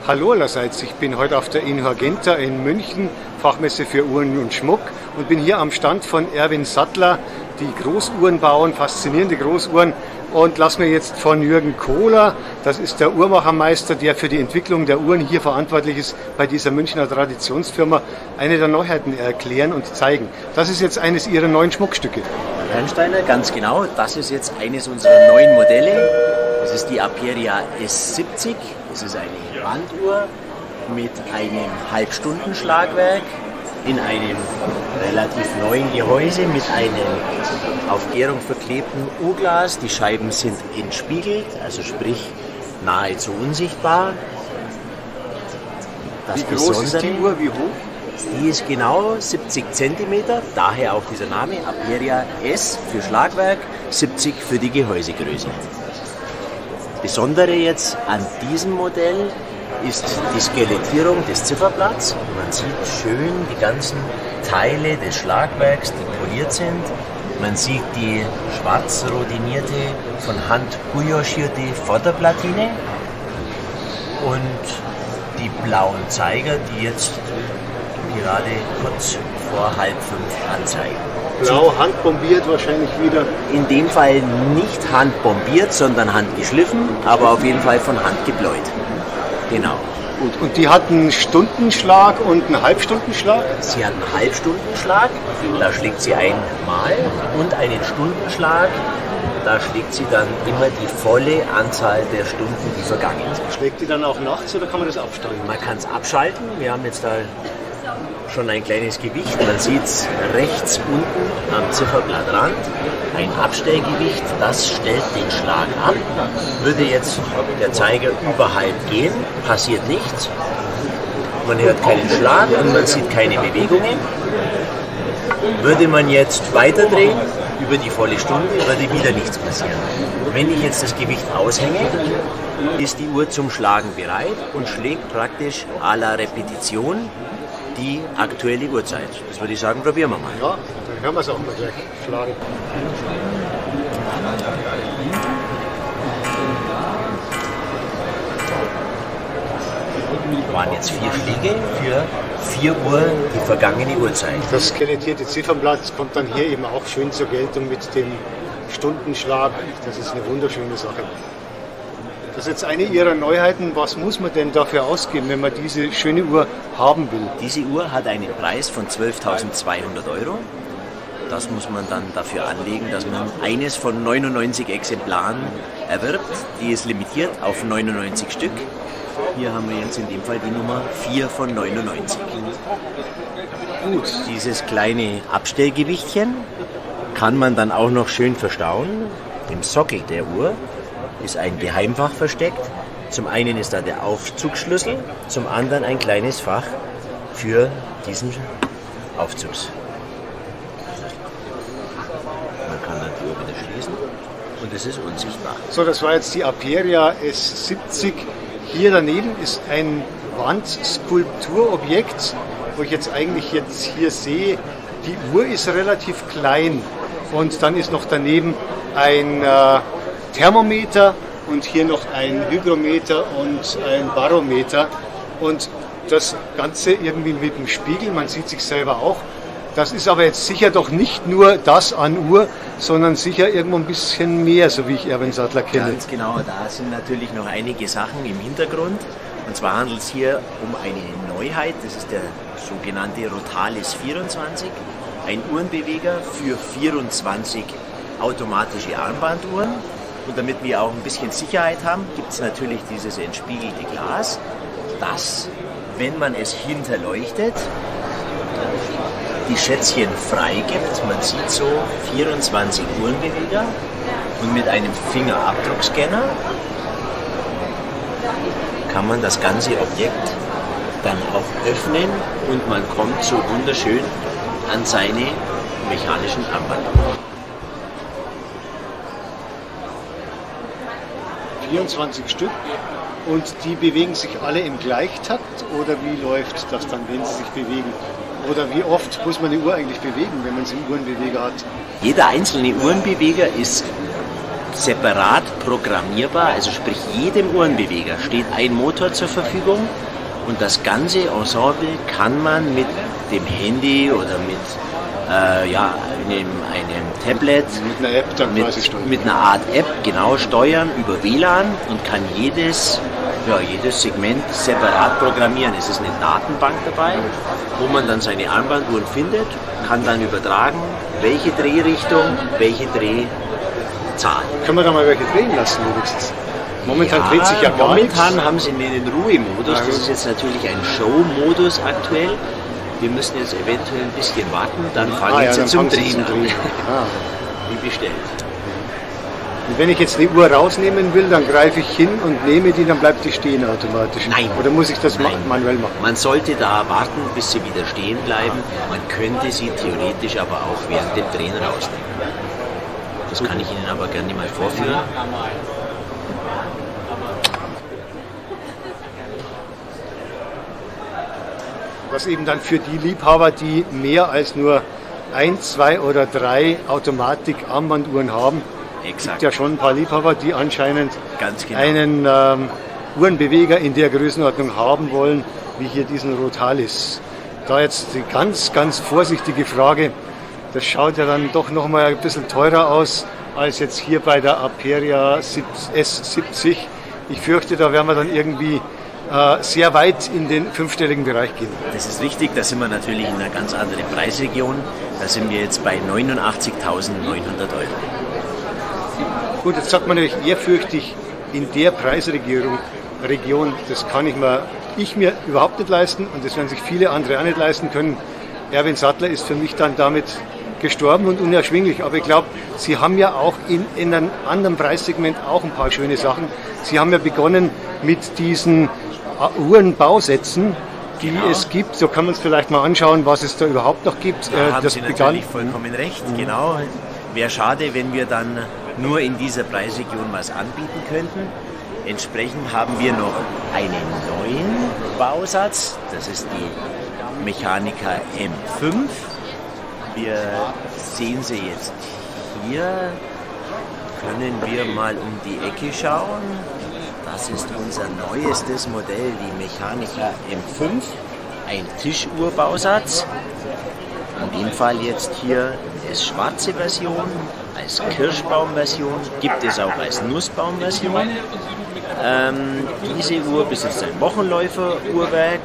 Hallo allerseits, ich bin heute auf der Inhorgenta in München, Fachmesse für Uhren und Schmuck, und bin hier am Stand von Erwin Sattler, die Großuhren bauen, faszinierende Großuhren, und lass mir jetzt von Jürgen Kohler, das ist der Uhrmachermeister, der für die Entwicklung der Uhren hier verantwortlich ist, bei dieser Münchner Traditionsfirma, eine der Neuheiten erklären und zeigen. Das ist jetzt eines Ihrer neuen Schmuckstücke. Bernsteiner, ganz genau, das ist jetzt eines unserer neuen Modelle. Das ist die Aperia S70. Das ist eine Banduhr mit einem Halbstundenschlagwerk in einem relativ neuen Gehäuse mit einem auf Gärung verklebten U-Glas. Die Scheiben sind entspiegelt, also sprich nahezu unsichtbar. Wie groß ist die Uhr, wie hoch? Die ist genau 70 cm, daher auch dieser Name, Aperia S für Schlagwerk, 70 für die Gehäusegröße. Besondere jetzt an diesem Modell ist die Skelettierung des Zifferblatts. Man sieht schön die ganzen Teile des Schlagwerks, die poliert sind. Man sieht die schwarz rodinierte, von Hand bouillonchierte Vorderplatine und die blauen Zeiger, die jetzt gerade kurz vor 4:30 anzeigen. Blau, handbombiert wahrscheinlich wieder. In dem Fall nicht handbombiert, sondern handgeschliffen, aber auf jeden Fall von Hand gebläut. Genau. Gut. Und die hat einen Stundenschlag und einen Halbstundenschlag? Sie hat einen Halbstundenschlag, da schlägt sie einmal, und einen Stundenschlag, da schlägt sie dann immer die volle Anzahl der Stunden, die vergangen sind. Schlägt die dann auch nachts oder kann man das abstellen? Man kann es abschalten. Wir haben jetzt da schon ein kleines Gewicht. Man sieht es rechts unten am Zifferblattrand. Ein Abstellgewicht, das stellt den Schlag ab. Würde jetzt der Zeiger überhalb gehen, passiert nichts. Man hört keinen Schlag und man sieht keine Bewegungen. Würde man jetzt weiterdrehen, über die volle Stunde, würde wieder nichts passieren. Wenn ich jetzt das Gewicht aushänge, ist die Uhr zum Schlagen bereit und schlägt praktisch à la Repetition die aktuelle Uhrzeit. Das würde ich sagen, probieren wir mal. Ja, dann hören wir es auch mal gleich schlagen. Das waren jetzt 4 Schläge für 4 Uhr die vergangene Uhrzeit. Das skelettierte Ziffernblatt kommt dann hier eben auch schön zur Geltung mit dem Stundenschlag. Das ist eine wunderschöne Sache. Das ist jetzt eine Ihrer Neuheiten. Was muss man denn dafür ausgeben, wenn man diese schöne Uhr haben will? Diese Uhr hat einen Preis von 12.200 €. Das muss man dann dafür anlegen, dass man eines von 99 Exemplaren erwirbt. Die ist limitiert auf 99 Stück. Hier haben wir jetzt in dem Fall die Nummer 4 von 99. Gut, dieses kleine Abstellgewichtchen kann man dann auch noch schön verstauen. Im Sockel der Uhr ist ein Geheimfach versteckt. Zum einen ist da der Aufzugsschlüssel, zum anderen ein kleines Fach für diesen Aufzugs. Man kann dann die Uhr wieder schließen und es ist unsichtbar. So, das war jetzt die Aperia S70. Hier daneben ist ein Wandskulpturobjekt, wo ich jetzt eigentlich hier sehe, die Uhr ist relativ klein und dann ist noch daneben ein Thermometer und hier noch ein Hygrometer und ein Barometer und das Ganze irgendwie mit dem Spiegel, man sieht sich selber auch. Das ist aber jetzt sicher doch nicht nur das an Uhr, sondern sicher irgendwo ein bisschen mehr, so wie ich Erwin Sattler kenne. Ganz genau, da sind natürlich noch einige Sachen im Hintergrund. Und zwar handelt es hier um eine Neuheit, das ist der sogenannte Rotalis 24, ein Uhrenbeweger für 24 automatische Armbanduhren. Und damit wir auch ein bisschen Sicherheit haben, gibt es natürlich dieses entspiegelte Glas, das, wenn man es hinterleuchtet, die Schätzchen freigibt. Man sieht so 24 Uhrenbeweger und mit einem Fingerabdruckscanner kann man das ganze Objekt dann auch öffnen und man kommt so wunderschön an seine mechanischen Armbanduhren. 24 Stück und die bewegen sich alle im Gleichtakt oder wie läuft das dann, wenn sie sich bewegen? Oder wie oft muss man die Uhr eigentlich bewegen, wenn man sie im Uhrenbeweger hat? Jeder einzelne Uhrenbeweger ist separat programmierbar, also sprich jedem Uhrenbeweger steht ein Motor zur Verfügung und das ganze Ensemble kann man mit dem Handy oder mit einem Tablet, mit einer App dann quasi steuern. Mit einer Art App genau steuern über WLAN und kann jedes Segment separat programmieren. Es ist eine Datenbank dabei, wo man dann seine Armbanduhren findet, kann dann übertragen, welche Drehrichtung, welche Drehzahl. Können wir da mal welche drehen lassen wenigstens? Momentan dreht sich ja gar nichts. Momentan haben sie den Ruhemodus, das ist jetzt natürlich ein Show-Modus aktuell. Wir müssen jetzt eventuell ein bisschen warten, dann fangen sie zum Drehen an. Wie bestellt. Und wenn ich jetzt eine Uhr rausnehmen will, dann greife ich hin und nehme die, dann bleibt die stehen automatisch. Nein. Oder muss ich das manuell machen? Man sollte da warten, bis sie wieder stehen bleiben. Man könnte sie theoretisch aber auch während dem Drehen rausnehmen. Das kann ich Ihnen aber gerne mal vorführen. Was eben dann für die Liebhaber, die mehr als nur 1, 2 oder 3 Automatik-Armbanduhren haben, es gibt ja schon ein paar Liebhaber, die anscheinend einen Uhrenbeweger in der Größenordnung haben wollen, wie hier diesen Rotalis. Da jetzt die ganz, ganz vorsichtige Frage, das schaut ja dann doch nochmal ein bisschen teurer aus als jetzt hier bei der Aperia S70. Ich fürchte, da werden wir dann irgendwie sehr weit in den fünfstelligen Bereich gehen. Das ist richtig, da sind wir natürlich in einer ganz anderen Preisregion. Da sind wir jetzt bei 89.900 Euro. Gut, jetzt sagt man natürlich ehrfürchtig, in der Preisregion, das kann ich mir überhaupt nicht leisten und das werden sich viele andere auch nicht leisten können. Erwin Sattler ist für mich dann damit gestorben und unerschwinglich. Aber ich glaube, Sie haben ja auch in einem anderen Preissegment auch ein paar schöne Sachen. Sie haben ja begonnen mit diesen Uhrenbausätzen, die es gibt. So kann man es vielleicht mal anschauen, was es da überhaupt noch gibt. Da haben Sie natürlich vollkommen recht. Genau. Wäre schade, wenn wir dann nur in dieser Preisregion was anbieten könnten. Entsprechend haben wir noch einen neuen Bausatz. Das ist die Mechanica M5. Wir sehen sie jetzt hier. Können wir mal um die Ecke schauen. Das ist unser neuestes Modell, die Mechanica M5. Ein Tischuhrbausatz. In dem Fall jetzt hier als schwarze Version, als Kirschbaumversion, gibt es auch als Nussbaumversion. Diese Uhr besitzt ein Wochenläufer-Uhrwerk.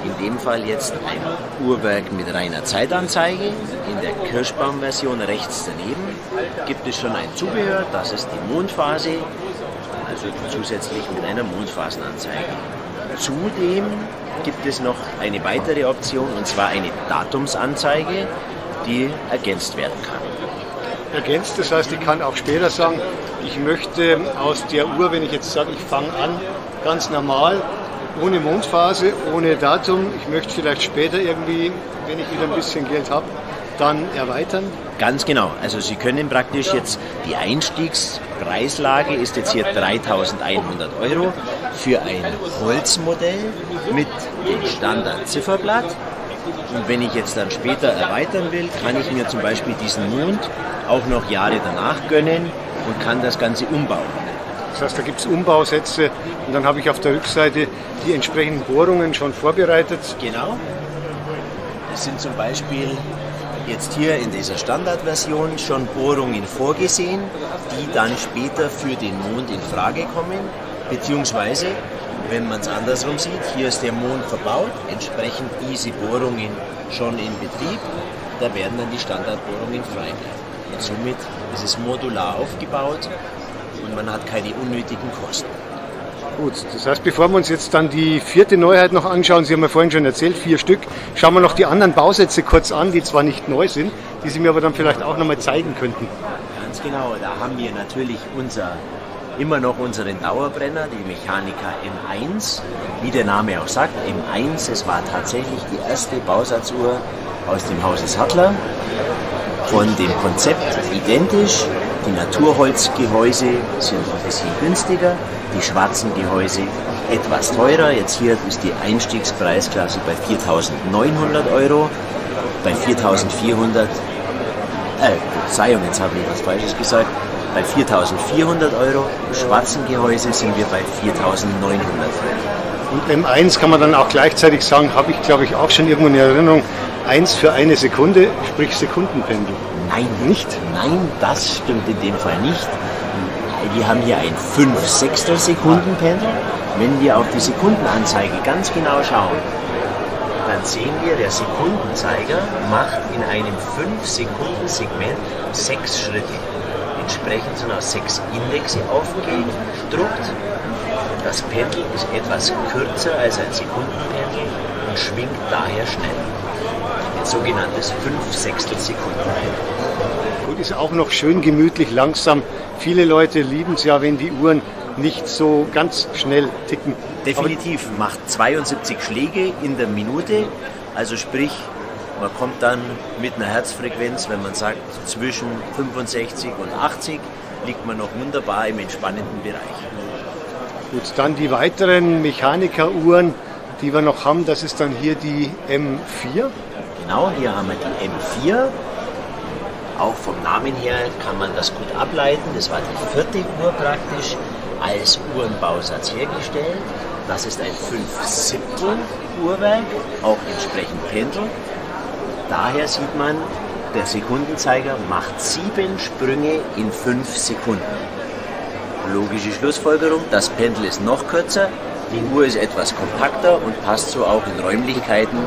In dem Fall jetzt ein Uhrwerk mit reiner Zeitanzeige. In der Kirschbaumversion rechts daneben gibt es schon ein Zubehör, das ist die Mondphase, also zusätzlich mit einer Mondphasenanzeige. Zudem gibt es noch eine weitere Option, und zwar eine Datumsanzeige, die ergänzt werden kann. Ergänzt, das heißt, ich kann auch später sagen, ich möchte aus der Uhr, wenn ich jetzt sage, ich fange an, ganz normal, ohne Mondphase, ohne Datum, ich möchte vielleicht später irgendwie, wenn ich wieder ein bisschen Geld habe, dann erweitern? Ganz genau. Also Sie können praktisch jetzt, die Einstiegspreislage ist jetzt hier 3.100 Euro für ein Holzmodell mit dem Standard-Zifferblatt. Und wenn ich jetzt dann später erweitern will, kann ich mir zum Beispiel diesen Mond auch noch Jahre danach gönnen und kann das Ganze umbauen. Das heißt, da gibt es Umbausätze und dann habe ich auf der Rückseite die entsprechenden Bohrungen schon vorbereitet. Genau. Das sind zum Beispiel jetzt hier in dieser Standardversion schon Bohrungen vorgesehen, die dann später für den Mond in Frage kommen. Beziehungsweise, wenn man es andersrum sieht, hier ist der Mond verbaut, entsprechend diese Bohrungen schon in Betrieb. Da werden dann die Standardbohrungen frei bleiben. Und somit ist es modular aufgebaut und man hat keine unnötigen Kosten. Gut, das heißt, bevor wir uns jetzt dann die vierte Neuheit noch anschauen, Sie haben ja vorhin schon erzählt, 4 Stück, schauen wir noch die anderen Bausätze kurz an, die zwar nicht neu sind, die Sie mir aber dann vielleicht auch nochmal zeigen könnten. Ganz genau, da haben wir natürlich immer noch unseren Dauerbrenner, die Mechanica M1. Wie der Name auch sagt, M1, es war tatsächlich die erste Bausatzuhr aus dem Hause Sattler. Von dem Konzept identisch. Die Naturholzgehäuse sind ein bisschen günstiger, die schwarzen Gehäuse etwas teurer. Jetzt hier ist die Einstiegspreisklasse bei 4.900 Euro, bei 4.400, Verzeihung, jetzt habe ich was Falsches gesagt, bei 4.400 €, im schwarzen Gehäuse sind wir bei 4.900 €. Und M1 kann man dann auch gleichzeitig sagen, habe ich glaube ich auch schon irgendwo in Erinnerung, 1 für eine Sekunde, sprich Sekundenpendel. Nein, nicht. Nein, das stimmt in dem Fall nicht. Wir haben hier ein 5/6 Sekundenpendel. Wenn wir auf die Sekundenanzeige ganz genau schauen, dann sehen wir, der Sekundenzeiger macht in einem 5-Sekunden-Segment 6 Schritte. Entsprechend sind auch 6 Indexe aufgedruckt. Das Pendel ist etwas kürzer als ein Sekundenpendel und schwingt daher schnell. Ein sogenanntes 5/6 Sekundenpendel. Gut, ist auch noch schön gemütlich, langsam. Viele Leute lieben es ja, wenn die Uhren nicht so ganz schnell ticken. Definitiv, macht 72 Schläge in der Minute, also sprich, man kommt dann mit einer Herzfrequenz, wenn man sagt, zwischen 65 und 80, liegt man noch wunderbar im entspannenden Bereich. Gut, dann die weiteren Mechanikeruhren, die wir noch haben, das ist dann hier die M4. Genau, hier haben wir die M4. Auch vom Namen her kann man das gut ableiten. Das war die 4. Uhr praktisch als Uhrenbausatz hergestellt. Das ist ein 5/7 Uhrwerk, auch entsprechend Pendel. Daher sieht man, der Sekundenzeiger macht 7 Sprünge in 5 Sekunden. Logische Schlussfolgerung, das Pendel ist noch kürzer, die Uhr ist etwas kompakter und passt so auch in Räumlichkeiten,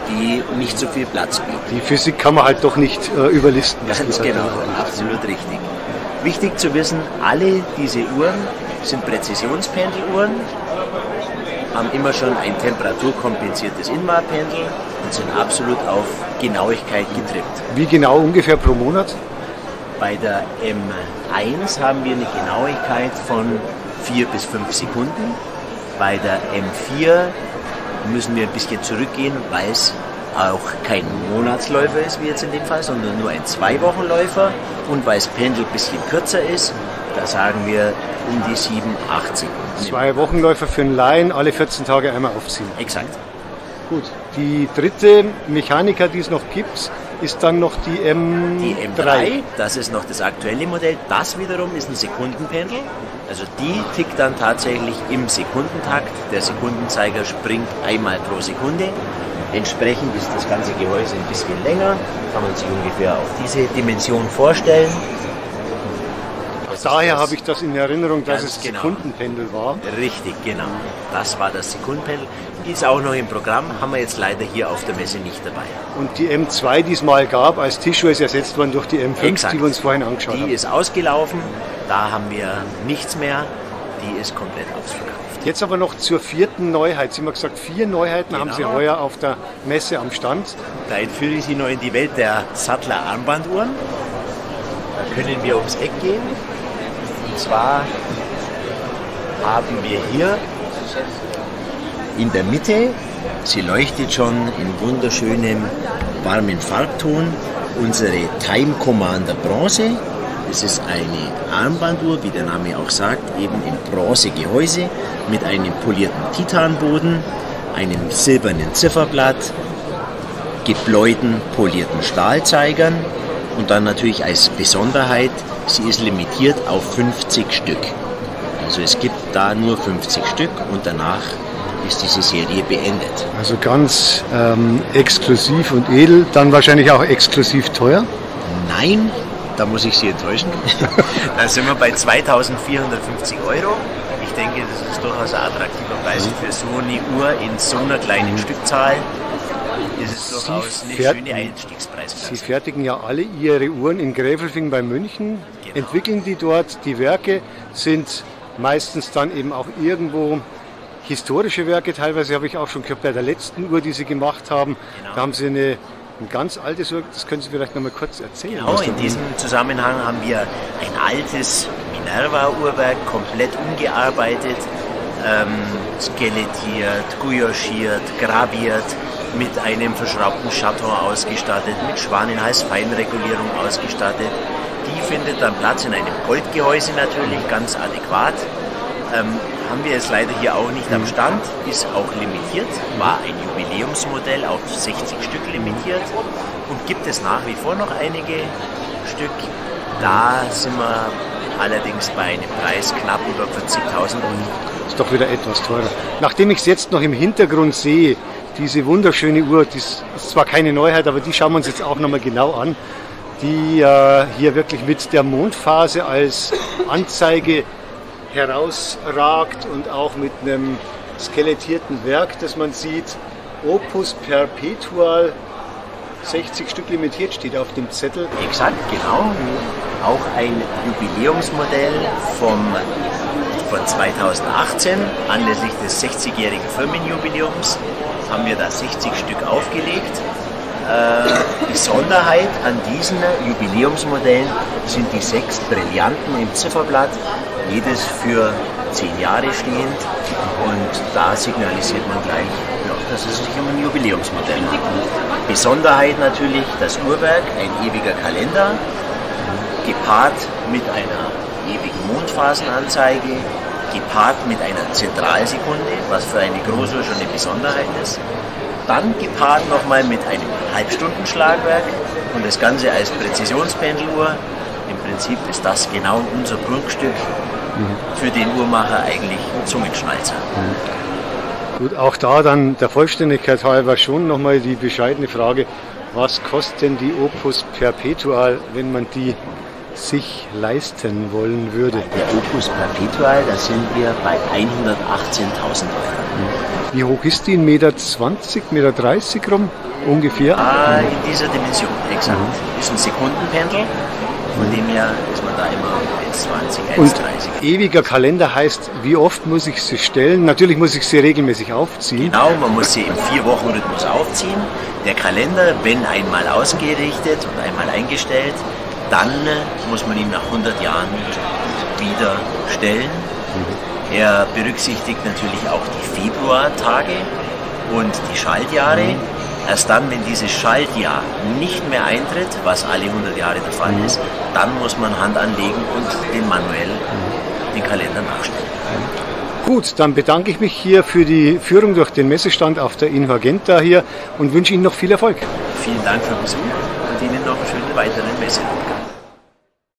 die nicht so viel Platz bieten. Die Physik kann man halt doch nicht überlisten. Ganz genau, absolut richtig. Wichtig zu wissen, alle diese Uhren sind Präzisionspendeluhren, haben immer schon ein temperaturkompensiertes Inmarpendel und sind absolut auf Genauigkeit getrimmt. Wie genau ungefähr pro Monat? Bei der M1 haben wir eine Genauigkeit von 4 bis 5 Sekunden. Bei der M4 müssen wir ein bisschen zurückgehen, weil es auch kein Monatsläufer ist, wie jetzt in dem Fall, sondern nur ein 2-Wochenläufer. Und weil das Pendel ein bisschen kürzer ist, da sagen wir um die 7, 8 Sekunden. 2 Wochenläufer für einen Laien, alle 14 Tage einmal aufziehen. Exakt. Gut, die dritte Mechaniker, die es noch gibt, ist dann noch die M3. Die M3, das ist noch das aktuelle Modell. Das wiederum ist ein Sekundenpendel. Also die tickt dann tatsächlich im Sekundentakt. Der Sekundenzeiger springt einmal pro Sekunde. Entsprechend ist das ganze Gehäuse ein bisschen länger. Kann man sich ungefähr auf diese Dimension vorstellen. Daher habe ich das in Erinnerung, dass es genau. Sekundenpendel war. Richtig, genau. Das war das Sekundenpendel. Die ist auch noch im Programm, haben wir jetzt leider hier auf der Messe nicht dabei. Und die M2, die es mal gab, als Tischuhr ist ersetzt worden durch die M5, Exakt. die wir uns vorhin angeschaut haben. Die ist ausgelaufen, da haben wir nichts mehr. Die ist komplett ausverkauft. Jetzt aber noch zur 4. Neuheit. Sie haben gesagt, 4 Neuheiten haben Sie Genau. heuer auf der Messe am Stand. Da entführe ich Sie noch in die Welt der Sattler Armbanduhren. Da können wir ums Eck gehen. Und zwar haben wir hier in der Mitte, sie leuchtet schon in wunderschönem warmen Farbton, unsere Time Commander Bronze. Das ist eine Armbanduhr, wie der Name auch sagt, eben im Bronzegehäuse mit einem polierten Titanboden, einem silbernen Zifferblatt, gebläuten polierten Stahlzeigern und dann natürlich als Besonderheit, sie ist limitiert auf 50 Stück. Also es gibt da nur 50 Stück und danach ist diese Serie beendet. Also ganz exklusiv und edel, dann wahrscheinlich auch exklusiv teuer. Nein, da muss ich Sie enttäuschen. Da sind wir bei 2.450 €. Ich denke, das ist durchaus ein attraktiver Preis für so eine Uhr in so einer kleinen Stückzahl. Das ist durchaus eine schöne Einstiegspreisklasse. Sie fertigen ja alle Ihre Uhren in Gräfelfing bei München, Genau. entwickeln die dort. Die Werke sind meistens dann eben auch irgendwo historische Werke. Teilweise habe ich auch schon gehört, bei der letzten Uhr, die Sie gemacht haben, Genau. da haben Sie ein ganz altes Uhr. Das können Sie vielleicht noch mal kurz erzählen. Genau, in diesem Zusammenhang haben wir ein altes Minerva-Uhrwerk komplett umgearbeitet, skelettiert, gouachiert, graviert, mit einem verschraubten Chaton ausgestattet, mit Schwanenhals-Feinregulierung ausgestattet. Die findet dann Platz in einem Goldgehäuse natürlich, ganz adäquat. Haben wir jetzt leider hier auch nicht am Stand, ist auch limitiert, war ein Jubiläumsmodell auf 60 Stück limitiert und gibt es nach wie vor noch einige Stück. Da sind wir allerdings bei einem Preis knapp über 40.000 €. Ist doch wieder etwas teurer. Nachdem ich es jetzt noch im Hintergrund sehe, diese wunderschöne Uhr, das ist zwar keine Neuheit, aber die schauen wir uns jetzt auch nochmal genau an, die hier wirklich mit der Mondphase als Anzeige herausragt und auch mit einem skelettierten Werk, das man sieht. Opus Perpetual, 60 Stück limitiert steht auf dem Zettel. Exakt, genau. Auch ein Jubiläumsmodell von 2018, anlässlich des 60-jährigen Firmenjubiläums, haben wir da 60 Stück aufgelegt. Besonderheit an diesen Jubiläumsmodellen sind die 6 Brillanten im Zifferblatt, jedes für 10 Jahre stehend, und da signalisiert man gleich, ja, dass es sich um ein Jubiläumsmodell handelt. Besonderheit natürlich das Uhrwerk, ein ewiger Kalender, gepaart mit einer ewigen Mondphasenanzeige, gepaart mit einer Zentralsekunde, was für eine Großuhr schon eine Besonderheit ist. Dann gepaart nochmal mit einem Halbstundenschlagwerk und das Ganze als Präzisionspendeluhr. Im Prinzip ist das genau unser Prunkstück, für den Uhrmacher eigentlich ein Zungenschnalzer. Gut, auch da dann der Vollständigkeit halber schon nochmal die bescheidene Frage, was kostet denn die Opus Perpetual, wenn man die sich leisten wollen würde? Der Opus Perpetual, da sind wir bei 118.000 €. Wie hoch ist die? 1,20 Meter, 1,30 Meter rum ungefähr? In dieser Dimension, exakt. Ist ein Sekundenpendel, von dem her ist man da immer 1,20, 1,30. Und ewiger Kalender heißt, wie oft muss ich sie stellen? Natürlich muss ich sie regelmäßig aufziehen. Genau, man muss sie im 4-Wochen-Rhythmus aufziehen. Der Kalender, wenn einmal ausgerichtet und einmal eingestellt, dann muss man ihn nach 100 Jahren wieder stellen. Er berücksichtigt natürlich auch die Februartage und die Schaltjahre. Erst dann, wenn dieses Schaltjahr nicht mehr eintritt, was alle 100 Jahre der Fall ist, dann muss man Hand anlegen und den manuell den Kalender nachstellen. Gut, dann bedanke ich mich hier für die Führung durch den Messestand auf der Inhorgenta hier und wünsche Ihnen noch viel Erfolg. Vielen Dank für den Besuch und Ihnen noch einen schönen weiteren Messerundgang.